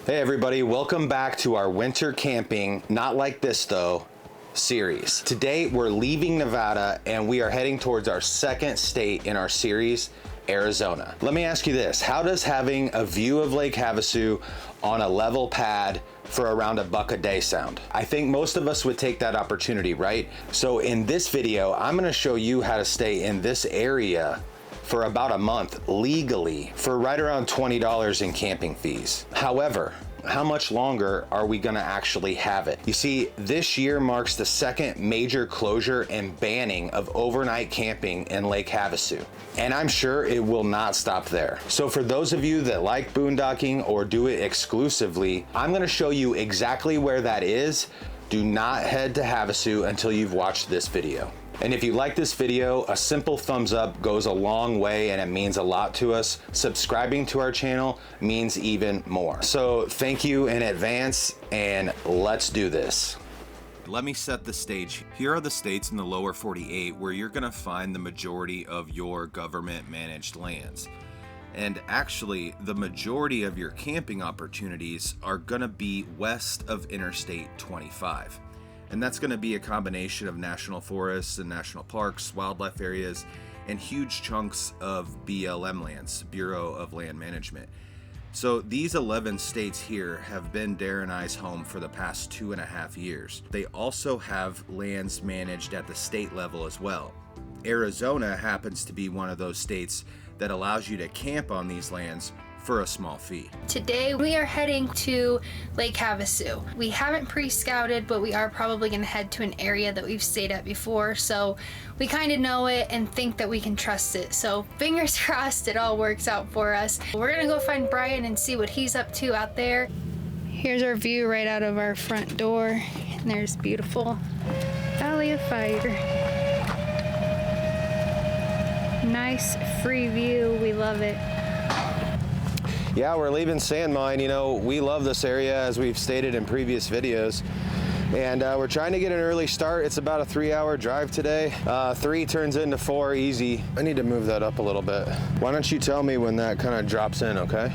Hey everybody, welcome back to our winter camping, not like this though, series. Today we're leaving Nevada and we are heading towards our second state in our series, Arizona. Let me ask you this, how does having a view of Lake Havasu on a level pad for around $1 a day sound? I think most of us would take that opportunity, right? So in this video, I'm gonna show you how to stay in this area for about a month legally for right around $20 in camping fees. However, how much longer are we gonna actually have it? You see, this year marks the second major closure and banning of overnight camping in Lake Havasu. And I'm sure it will not stop there. So for those of you that like boondocking or do it exclusively, I'm gonna show you exactly where that is. Do not head to Havasu until you've watched this video. And if you like this video, a simple thumbs up goes a long way and it means a lot to us. Subscribing to our channel means even more. So thank you in advance and let's do this. Let me set the stage. Here are the states in the lower 48 where you're gonna find the majority of your government managed lands. And actually, the majority of your camping opportunities are gonna be west of Interstate 25. And that's going to be a combination of national forests and national parks, wildlife areas, and huge chunks of BLM lands, Bureau of Land Management. So these 11 states here have been Darren and I's home for the past 2.5 years. They also have lands managed at the state level as well. Arizona happens to be one of those states that allows you to camp on these lands for a small fee. Today we are heading to Lake Havasu. We haven't pre-scouted, but we are probably going to head to an area that we've stayed at before, so we kind of know it and think that we can trust it. So fingers crossed it all works out for us. We're gonna go find Brian and see what he's up to out there. Here's our view right out of our front door, and there's beautiful Valley of Fire. Nice free view, we love it. Yeah, we're leaving Sand Mine. You know, we love this area as we've stated in previous videos. And we're trying to get an early start. It's about a 3-hour drive today. 3 turns into 4 easy. I need to move that up a little bit. Why don't you tell me when that kind of drops in, okay?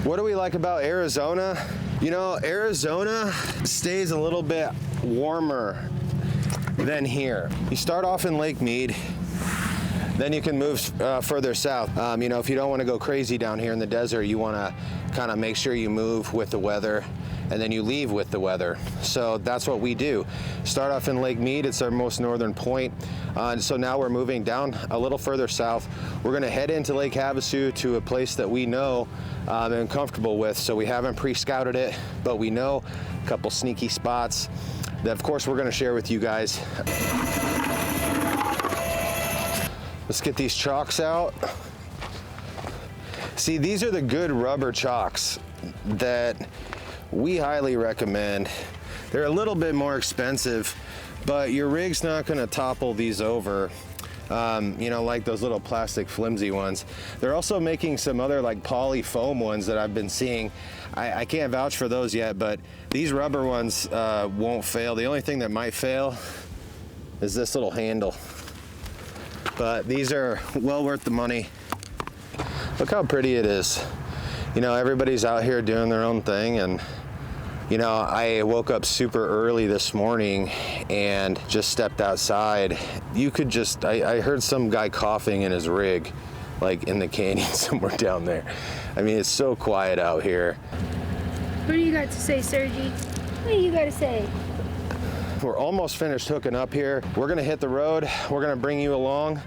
What do we like about Arizona? You know, Arizona stays a little bit warmer than here. You start off in Lake Mead, then you can move further south. You know, if you don't want to go crazy down here in the desert, you want to kind of make sure you move with the weather and then you leave with the weather. So that's what we do. Start off in Lake Mead, it's our most northern point. And so now we're moving down a little further south. We're gonna head into Lake Havasu to a place that we know and comfortable with. So we haven't pre-scouted it, but we know a couple sneaky spots that of course we're gonna share with you guys. Let's get these chalks out. See, these are the good rubber chalks that we highly recommend. They're a little bit more expensive, but your rig's not gonna topple these over, you know, like those little plastic flimsy ones. They're also making some other like poly foam ones that I've been seeing. I can't vouch for those yet, but these rubber ones won't fail. The only thing that might fail is this little handle. But these are well worth the money. Look how pretty it is. You know, everybody's out here doing their own thing, and you know, I woke up super early this morning and just stepped outside. You could just, I heard some guy coughing in his rig, like in the canyon somewhere down there. I mean, it's so quiet out here. What do you got to say, Sergi? What do you got to say? We're almost finished hooking up here. We're gonna hit the road. We're gonna bring you along.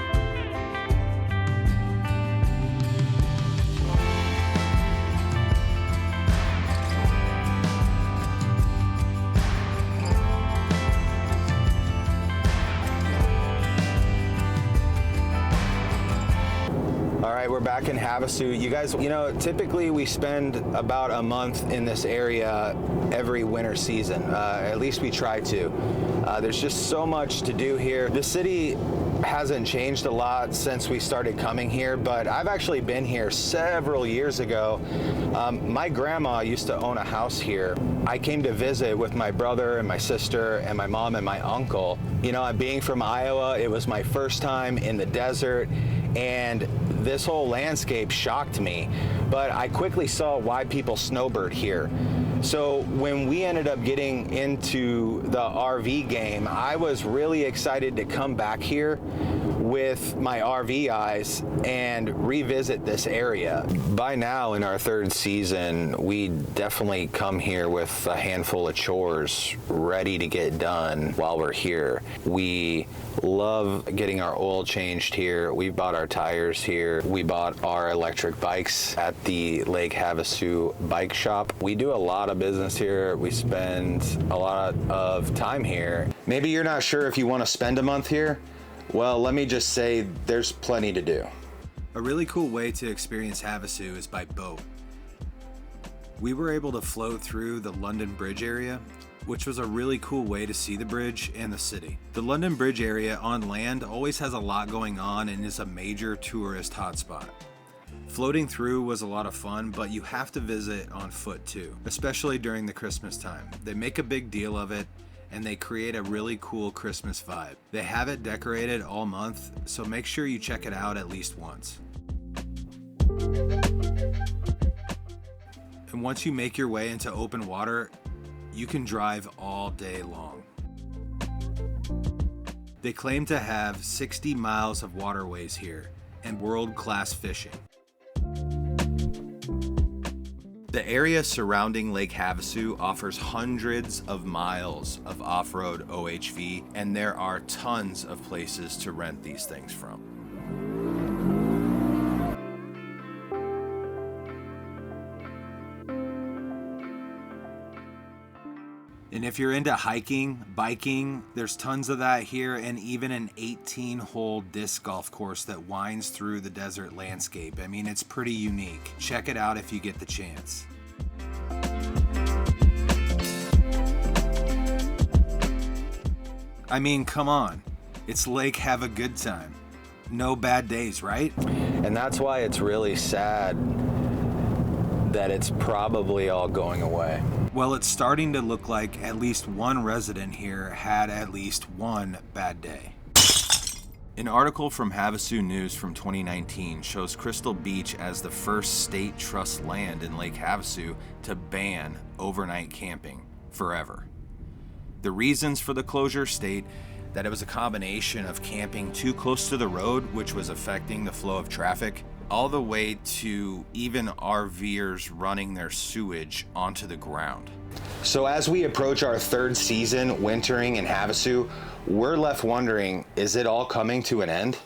All right, we're back in Havasu. You guys, you know, typically we spend about a month in this area every winter season. At least we try to. There's just so much to do here. The city hasn't changed a lot since we started coming here, but I've actually been here several years ago. My grandma used to own a house here. I came to visit with my brother and my sister and my mom and my uncle. You know, being from Iowa, it was my first time in the desert, and this whole landscape shocked me, but I quickly saw why people snowbird here. So when we ended up getting into the RV game, I was really excited to come back here with my RV eyes and revisit this area. By now in our third season, we definitely come here with a handful of chores ready to get done while we're here. We love getting our oil changed here. We bought our tires here. We bought our electric bikes at the Lake Havasu bike shop. We do a lot of business here. We spend a lot of time here. Maybe you're not sure if you want to spend a month here. Well, let me just say there's plenty to do. A really cool way to experience Havasu is by boat. We were able to float through the London Bridge area, which was a really cool way to see the bridge and the city. The London Bridge area on land always has a lot going on and is a major tourist hotspot. Floating through was a lot of fun, but you have to visit on foot too, especially during the Christmas time. They make a big deal of it, and they create a really cool Christmas vibe. They have it decorated all month, so make sure you check it out at least once. And once you make your way into open water, you can drive all day long. They claim to have 60 miles of waterways here and world-class fishing. The area surrounding Lake Havasu offers hundreds of miles of off-road OHV, and there are tons of places to rent these things from. And if you're into hiking, biking, there's tons of that here, and even an 18-hole disc golf course that winds through the desert landscape. I mean, it's pretty unique. Check it out if you get the chance. I mean, come on. It's Lake Have a Good Time. No bad days, right? And that's why it's really sad that it's probably all going away. Well, it's starting to look like at least one resident here had at least one bad day. An article from Havasu News from 2019 shows Crystal Beach as the first state trust land in Lake Havasu to ban overnight camping forever. The reasons for the closure state that it was a combination of camping too close to the road, which was affecting the flow of traffic, all the way to even RVers running their sewage onto the ground. So as we approach our third season wintering in Havasu, we're left wondering, is it all coming to an end?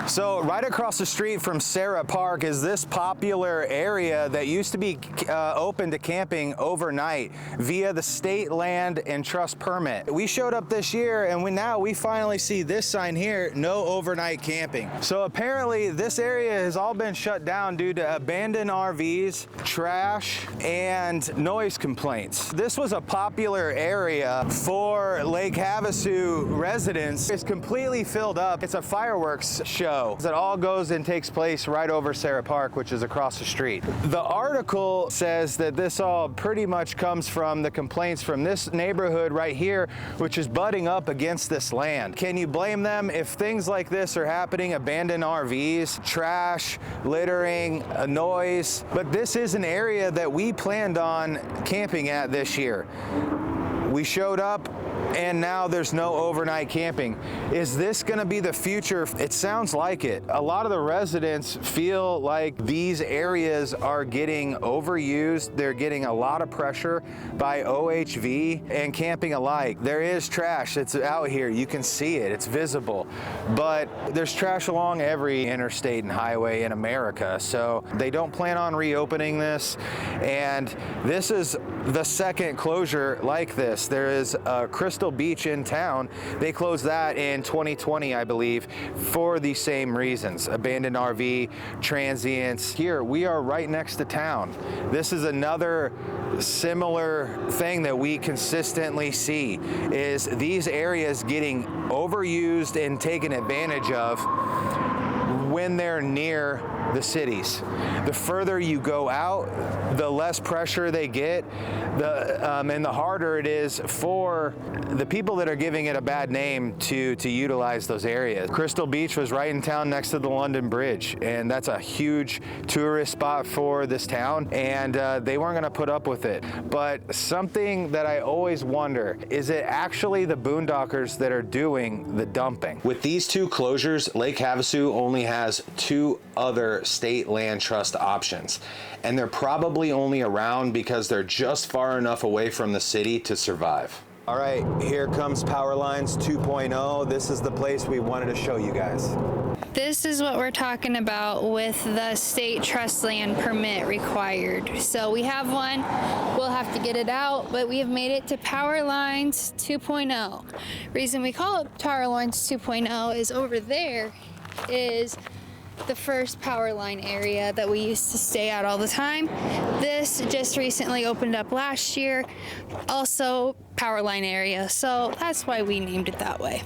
So right across the street from Sarah Park is this popular area that used to be open to camping overnight via the state land and trust permit. We showed up this year and now we finally see this sign here, no overnight camping. So apparently this area has all been shut down due to abandoned RVs, trash, and noise complaints. This was a popular area for Lake Havasu residents. It's completely filled up. It's a fireworks show. It all goes and takes place right over Sarah Park, which is across the street. The article says that this all pretty much comes from the complaints from this neighborhood right here, which is butting up against this land. Can you blame them if things like this are happening? Abandoned RVs, trash, littering, noise. But this is an area that we planned on camping at this year. We showed up and now there's no overnight camping. Is this gonna be the future? It sounds like it. A lot of the residents feel like these areas are getting overused. They're getting a lot of pressure by OHV and camping alike. There is trash that's out here. You can see it, it's visible. But there's trash along every interstate and highway in America. So they don't plan on reopening this. And this is the second closure like this. There is a Crystal Beach in town. They closed that in 2020, I believe, for the same reasons. Abandoned RV, transients. Here, we are right next to town. This is another similar thing that we consistently see, is these areas getting overused and taken advantage of when they're near the cities. The further you go out, the less pressure they get, and the harder it is for the people that are giving it a bad name to utilize those areas. Crystal Beach was right in town next to the London Bridge, and that's a huge tourist spot for this town, and they weren't going to put up with it. But something that I always wonder, is it actually the Boondockers that are doing the dumping? With these two closures, Lake Havasu only has 2 other state land trust options, and they're probably only around because they're just far enough away from the city to survive. All right, here comes Power Lines 2.0. This is the place we wanted to show you guys. This is what we're talking about with the state trust land permit required. So we have one, we'll have to get it out, but we have made it to Power Lines 2.0. Reason we call it Power Lines 2.0 is over there is the first power line area that we used to stay at all the time. This just recently opened up last year, also power line area, so that's why we named it that way.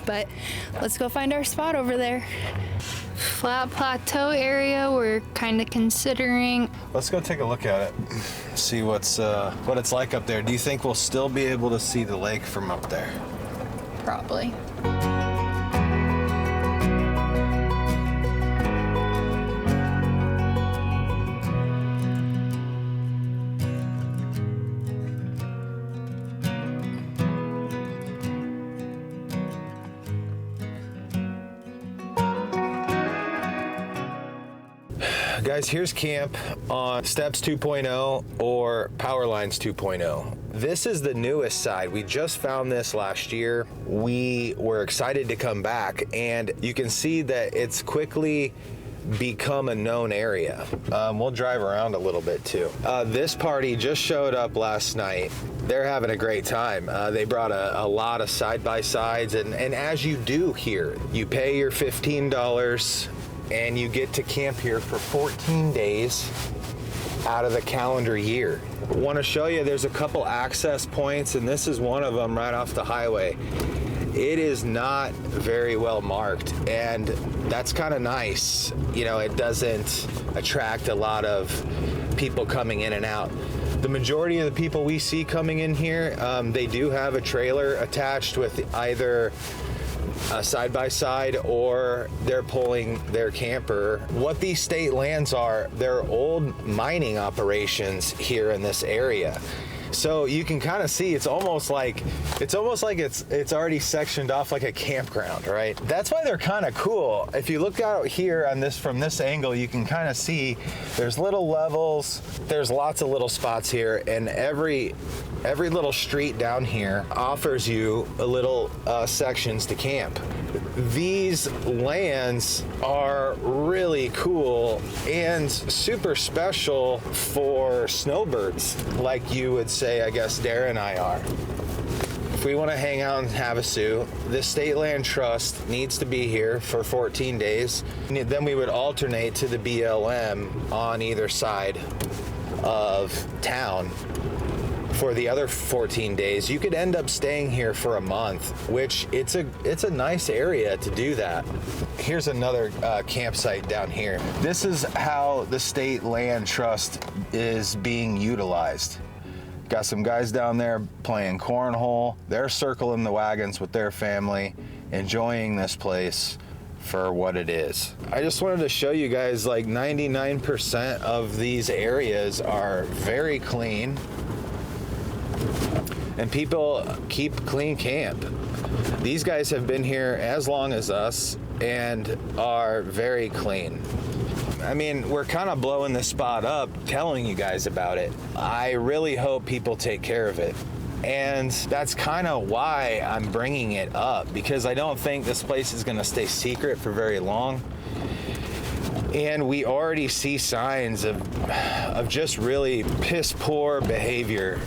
But let's go find our spot over there. Flat plateau area we're kind of considering. Let's go take a look at it, see what it's like up there. Do you think we'll still be able to see the lake from up there? Probably. Guys, here's camp on Steps 2.0 or Power Lines 2.0. This is the newest side. We just found this last year. We were excited to come back, and you can see that it's quickly become a known area. We'll drive around a little bit too. This party just showed up last night. They're having a great time. They brought a lot of side-by-sides, and as you do here, you pay your $15 and you get to camp here for 14 days out of the calendar year. I want to show you, there's a couple access points, and this is one of them right off the highway. It is not very well marked, and that's kind of nice. You know, it doesn't attract a lot of people coming in and out. The majority of the people we see coming in here, they do have a trailer attached with either a side-by-side or they're pulling their camper. What these state lands are, they're old mining operations here in this area. So you can kind of see it's almost like it's already sectioned off like a campground, right? That's why they're kind of cool. If you look out here on this from this angle, you can kind of see there's little levels, there's lots of little spots here, and every little street down here offers you a little sections to camp. These lands are really cool and super special for snowbirds, like you would say, I guess Dara and I are. If we want to hang out in Havasu, the State Land Trust needs to be here for 14 days. Then we would alternate to the BLM on either side of town for the other 14 days. You could end up staying here for a month, which it's a nice area to do that. Here's another campsite down here. This is how the State Land Trust is being utilized. Got some guys down there playing cornhole. They're circling the wagons with their family, enjoying this place for what it is. I just wanted to show you guys, like 99% of these areas are very clean, and people keep clean camp. These guys have been here as long as us and are very clean. I mean, we're kind of blowing this spot up telling you guys about it. I really hope people take care of it. And that's kind of why I'm bringing it up, because I don't think this place is going to stay secret for very long. And we already see signs of just really piss poor behavior.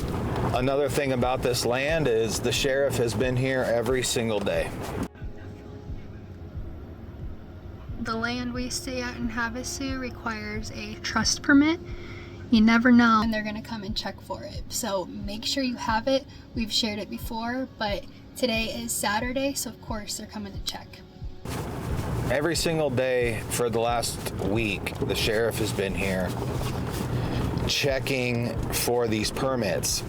Another thing about this land is the sheriff has been here every single day. The land we stay at in Havasu requires a trust permit. You never know when they're gonna come and check for it. So make sure you have it. We've shared it before, but today is Saturday, so of course they're coming to check. Every single day for the last week, the sheriff has been here checking for these permits.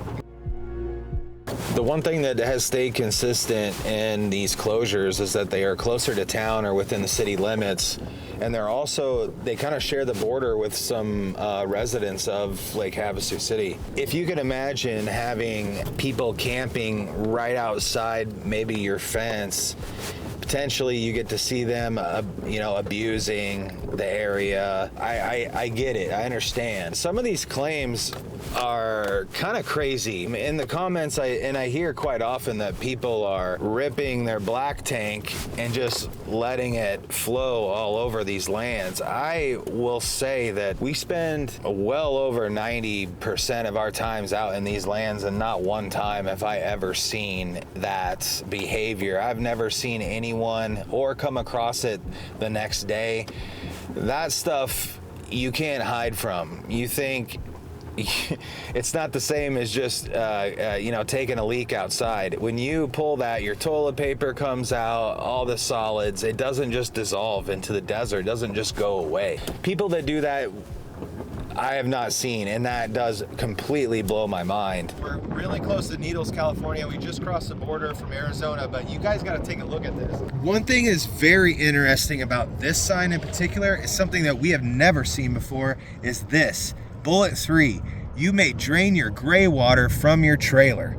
The one thing that has stayed consistent in these closures is that they are closer to town or within the city limits, and they kind of share the border with some residents of Lake Havasu CIty. If you can imagine having people camping right outside maybe your fence, potentially you get to see them, abusing the area. I get it. I understand. Some of these claims are kind of crazy. In the comments, I hear quite often that people are ripping their black tank and just letting it flow all over these lands. I will say that we spend well over 90% of our times out in these lands, and not one time have I ever seen that behavior. I've never seen anyone or come across it the next day. That stuff you can't hide from. You think it's not the same as just taking a leak outside. When you pull that, your toilet paper comes out, all the solids. It doesn't just dissolve into the desert. It doesn't just go away. People that do that, I have not seen, and that does completely blow my mind. We're really close to Needles, California. We just crossed the border from Arizona, but you guys got to take a look at this. One thing is very interesting about this sign in particular is something that we have never seen before, is this. Bullet 3, you may drain your gray water from your trailer.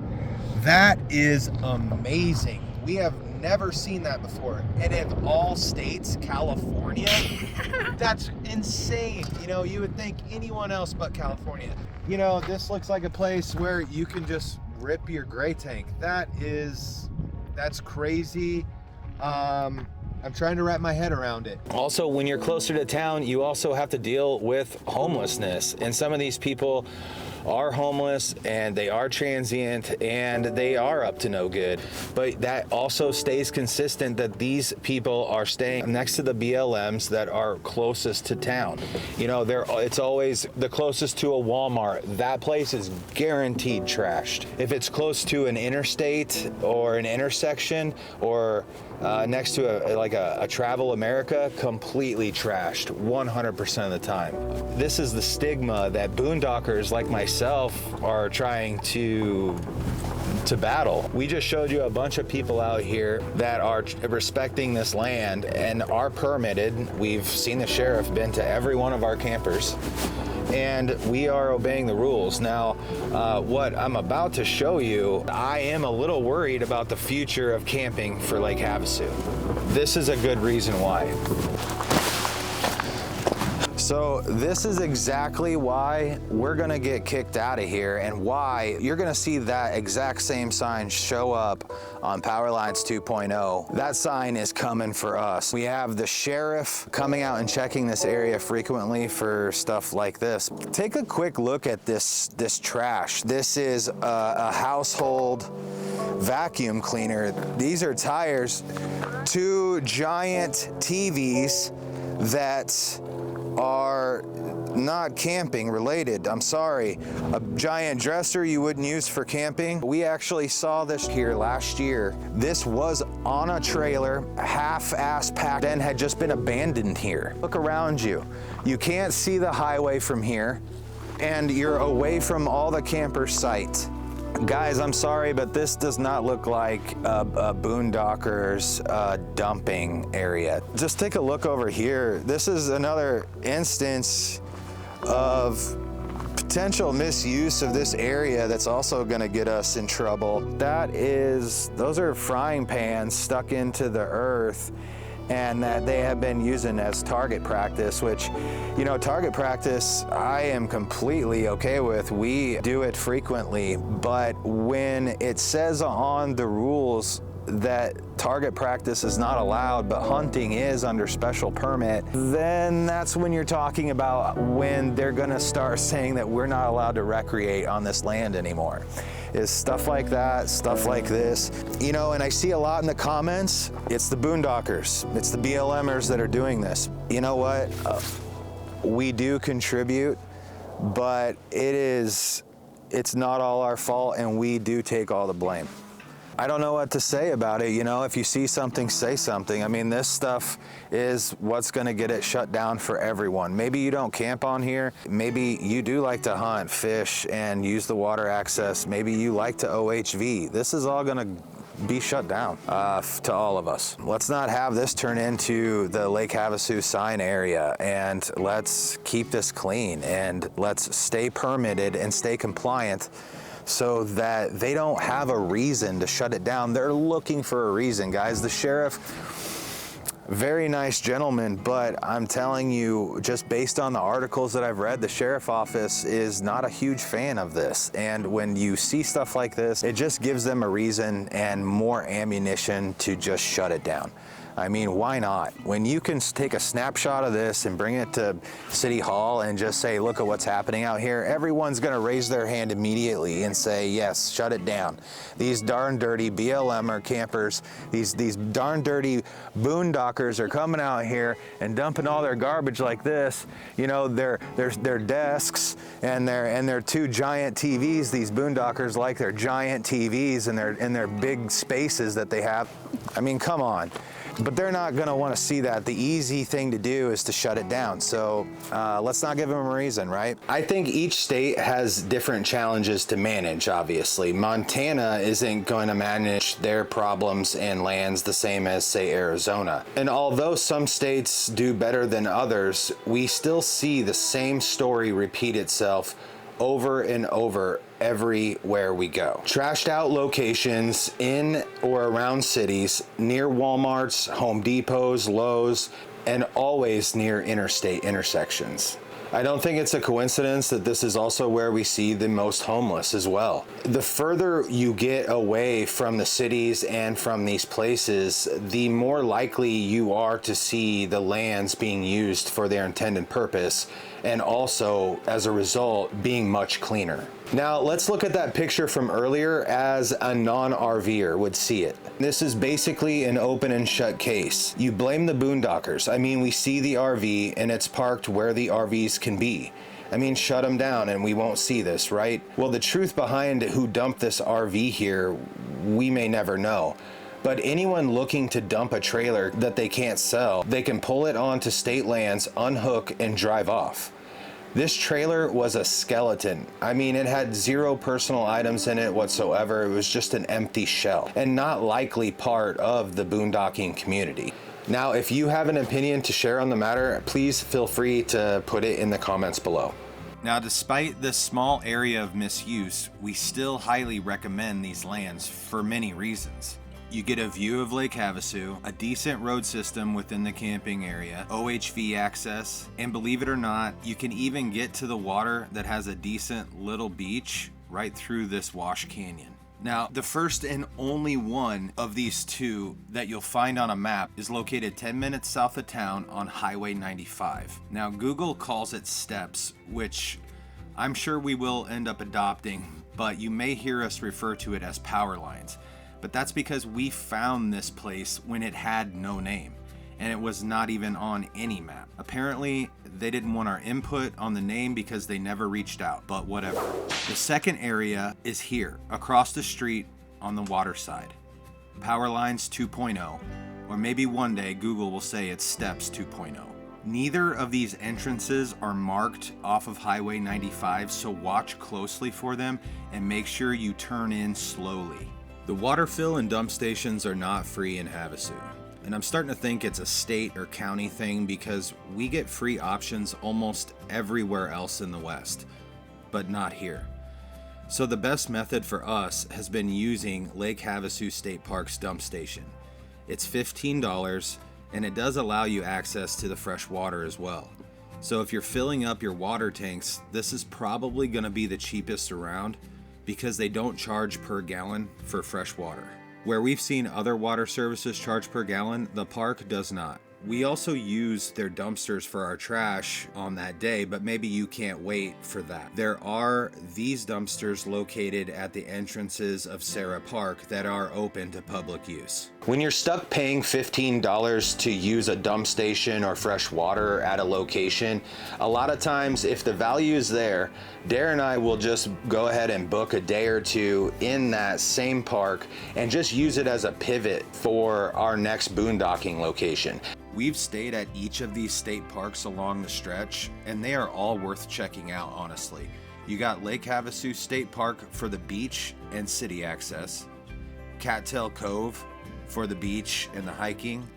That is amazing. We have never seen that before. And in all states, California, that's insane. You would think anyone else but California. This looks like a place where you can just rip your gray tank. That's crazy. I'm trying to wrap my head around it. Also, when you're closer to town, you also have to deal with homelessness. And some of these people are homeless, and they are transient, and they are up to no good. But that also stays consistent that these people are staying next to the BLMs that are closest to town. It's always the closest to a Walmart. That place is guaranteed trashed. If it's close to an interstate or an intersection or next to a Travel America, completely trashed 100% of the time. This is the stigma that boondockers like myself are trying to battle. We just showed you a bunch of people out here that are respecting this land and are permitted. We've seen the sheriff been to every one of our campers, and we are obeying the rules. Now, what I'm about to show you, I am a little worried about the future of camping for Lake Havasu. This is a good reason why. So this is exactly why we're gonna get kicked out of here, and why you're gonna see that exact same sign show up on Powerlines 2.0. That sign is coming for us. We have the sheriff coming out and checking this area frequently for stuff like this. Take a quick look at this trash. This is a household vacuum cleaner. These are tires, 2 giant TVs that are not camping related. I'm sorry. A giant dresser you wouldn't use for camping. We actually saw this here last year. This was on a trailer, half-ass packed, and had just been abandoned here. Look around you. You can't see the highway from here, and you're away from all the camper sites. Guys, I'm sorry, but this does not look like a boondocker's dumping area. Just take a look over here. This is another instance of potential misuse of this area that's also gonna get us in trouble. Those are frying pans stuck into the earth, and that they have been using as target practice, which, target practice, I am completely okay with. We do it frequently, but when it says on the rules that target practice is not allowed, but hunting is under special permit, then that's when you're talking about when they're gonna start saying that we're not allowed to recreate on this land anymore. Is stuff like that, stuff like this. And I see a lot in the comments, it's the boondockers, it's the BLMers that are doing this. You know what? We do contribute, but it's not all our fault, and we do take all the blame. I don't know what to say about it. You know, if you see something, say something. I mean, this stuff is what's going to get it shut down for everyone. Maybe you don't camp on here. Maybe you do like to hunt, fish, and use the water access. Maybe you like to OHV. This is all going to be shut down to all of us. Let's not have this turn into the Lake Havasu sign area, and let's keep this clean, and let's stay permitted and stay compliant so that they don't have a reason to shut it down. They're looking for a reason, guys. The sheriff, very nice gentleman, but I'm telling you, just based on the articles that I've read, the sheriff office is not a huge fan of this. And when you see stuff like this, it just gives them a reason and more ammunition to just shut it down. I mean, why not? When you can take a snapshot of this and bring it to City Hall and just say, look at what's happening out here, everyone's gonna raise their hand immediately and say, yes, shut it down. These darn dirty BLMer campers, these darn dirty boondockers are coming out here and dumping all their garbage like this. You know, their desks and their two giant TVs. These boondockers like their giant TVs and their big spaces that they have. I mean, come on. But they're not going to want to see that. The easy thing to do is to shut it down. So let's not give them a reason, right? I think each state has different challenges to manage, obviously. Montana isn't going to manage their problems and lands the same as, say, Arizona. And although some states do better than others, we still see the same story repeat itself over and over everywhere we go. Trashed out locations in or around cities, near Walmarts, Home Depots, Lowe's, and always near interstate intersections. I don't think it's a coincidence that this is also where we see the most homeless as well. The further you get away from the cities and from these places, the more likely you are to see the lands being used for their intended purpose, and also, as a result, being much cleaner. Now, let's look at that picture from earlier as a non-RVer would see it. This is basically an open and shut case. You blame the boondockers. I mean, we see the RV and it's parked where the RVs can be. I mean, shut them down and we won't see this, right? Well, the truth behind who dumped this RV here, we may never know. But anyone looking to dump a trailer that they can't sell, they can pull it onto state lands, unhook, and drive off. This trailer was a skeleton. I mean, it had zero personal items in it whatsoever. It was just an empty shell and not likely part of the boondocking community. Now, if you have an opinion to share on the matter, please feel free to put it in the comments below. Now, despite this small area of misuse, we still highly recommend these lands for many reasons. You get a view of Lake Havasu, a decent road system within the camping area, OHV access, and believe it or not, you can even get to the water that has a decent little beach right through this wash canyon. Now, the first and only one of these two that you'll find on a map is located 10 minutes south of town on Highway 95. Now, Google calls it steps, which I'm sure we will end up adopting, but you may hear us refer to it as power lines. But that's because we found this place when it had no name, and it was not even on any map. Apparently, they didn't want our input on the name because they never reached out, but whatever. The second area is here, across the street on the water side. Power Lines 2.0, or maybe one day Google will say it's Steps 2.0. Neither of these entrances are marked off of Highway 95, so watch closely for them and make sure you turn in slowly. The water fill and dump stations are not free in Havasu, and I'm starting to think it's a state or county thing because we get free options almost everywhere else in the West, but not here. So the best method for us has been using Lake Havasu State Park's dump station. It's $15 and it does allow you access to the fresh water as well. So if you're filling up your water tanks, this is probably going to be the cheapest around, because they don't charge per gallon for fresh water. Where we've seen other water services charge per gallon, the park does not. We also use their dumpsters for our trash on that day, but maybe you can't wait for that. There are these dumpsters located at the entrances of Sarah Park that are open to public use. When you're stuck paying $15 to use a dump station or fresh water at a location, a lot of times if the value is there, Dare and I will just go ahead and book a day or two in that same park and just use it as a pivot for our next boondocking location. We've stayed at each of these state parks along the stretch, and they are all worth checking out, honestly. You got Lake Havasu State Park for the beach and city access, Cattail Cove for the beach and the hiking,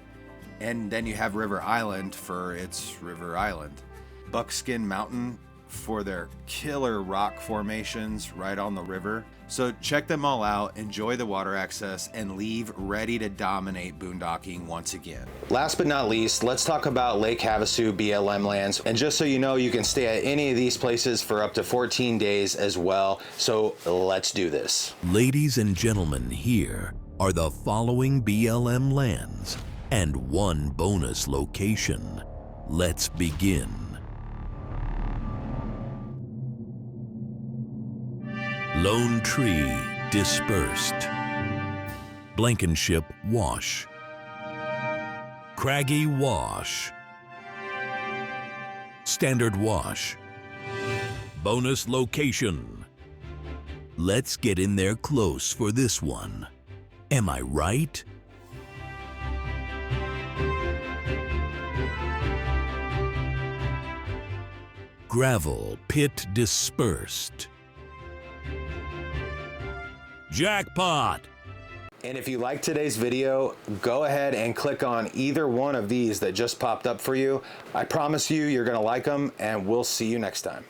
and then you have River Island for its River Island. Buckskin Mountain for their killer rock formations right on the river. So check them all out, enjoy the water access, and leave ready to dominate boondocking once again. Last but not least, let's talk about Lake Havasu BLM lands. And just so you know, you can stay at any of these places for up to 14 days as well. So let's do this. Ladies and gentlemen, here are the following BLM lands and one bonus location. Let's begin. Lone Tree Dispersed, Blankenship Wash, Craggy Wash, Standard Wash, bonus location. Let's get in there close for this one. Am I right? Gravel Pit Dispersed. Jackpot! And if you like today's video, go ahead and click on either one of these that just popped up for you. I promise you, you're gonna like them, and we'll see you next time.